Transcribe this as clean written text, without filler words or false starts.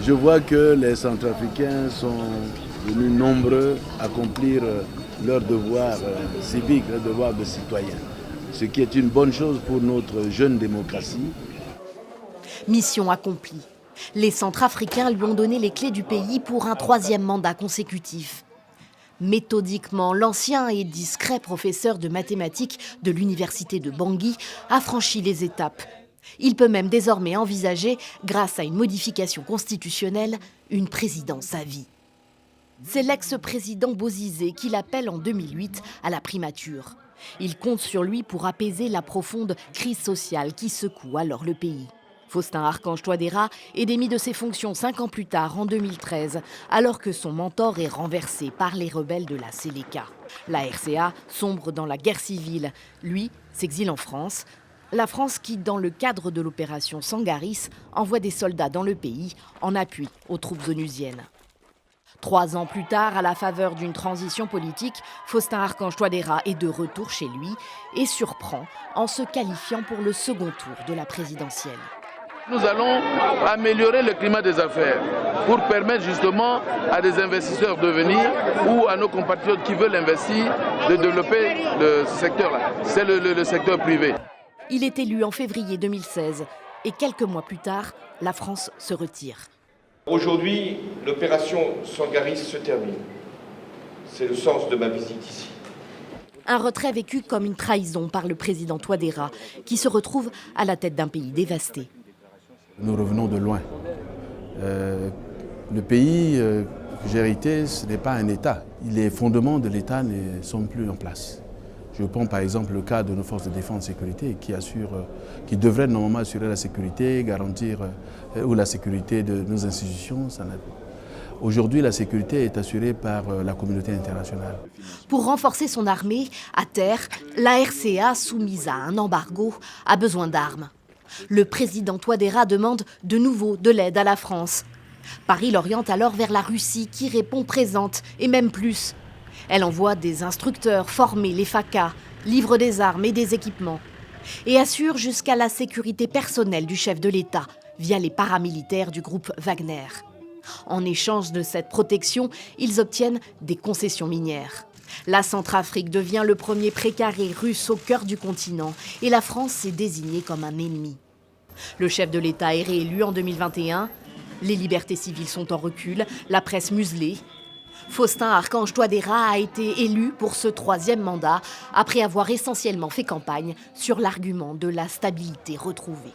Je vois que les Centrafricains sont venus nombreux accomplir leur devoir civique, leur devoir de citoyen, ce qui est une bonne chose pour notre jeune démocratie. Mission accomplie. Les Centrafricains lui ont donné les clés du pays pour un 3e mandat consécutif. Méthodiquement, l'ancien et discret professeur de mathématiques de l'université de Bangui a franchi les étapes. Il peut même désormais envisager, grâce à une modification constitutionnelle, une présidence à vie. C'est l'ex-président Bozizé qui l'appelle en 2008 à la primature. Il compte sur lui pour apaiser la profonde crise sociale qui secoue alors le pays. Faustin Archange Touadéra est démis de ses fonctions 5 ans plus tard, en 2013, alors que son mentor est renversé par les rebelles de la Séléka. La RCA sombre dans la guerre civile. Lui s'exile en France. La France qui, dans le cadre de l'opération Sangaris, envoie des soldats dans le pays en appui aux troupes onusiennes. 3 ans plus tard, à la faveur d'une transition politique, Faustin Archange Touadéra est de retour chez lui et surprend en se qualifiant pour le second tour de la présidentielle. Nous allons améliorer le climat des affaires pour permettre justement à des investisseurs de venir ou à nos compatriotes qui veulent investir de développer ce secteur-là. C'est le secteur privé. Il est élu en février 2016 et quelques mois plus tard, la France se retire. Aujourd'hui, l'opération Sangaris se termine. C'est le sens de ma visite ici. Un retrait vécu comme une trahison par le président Touadéra, qui se retrouve à la tête d'un pays dévasté. Nous revenons de loin. Le pays que j'ai hérité, ce n'est pas un État. Les fondements de l'État ne sont plus en place. Je prends par exemple le cas de nos forces de défense et de sécurité qui devraient normalement assurer la sécurité, garantir la sécurité de nos institutions. Aujourd'hui, la sécurité est assurée par la communauté internationale. Pour renforcer son armée, à terre, la RCA, soumise à un embargo, a besoin d'armes. Le président Touadéra demande de nouveau de l'aide à la France. Paris l'oriente alors vers la Russie qui répond présente et même plus. Elle envoie des instructeurs former les FACA, livre des armes et des équipements et assure jusqu'à la sécurité personnelle du chef de l'État via les paramilitaires du groupe Wagner. En échange de cette protection, ils obtiennent des concessions minières. La Centrafrique devient le premier précaré russe au cœur du continent et la France est désignée comme un ennemi. Le chef de l'État est réélu en 2021. Les libertés civiles sont en recul, la presse muselée. Faustin Archange Touadéra a été élu pour ce 3e mandat après avoir essentiellement fait campagne sur l'argument de la stabilité retrouvée.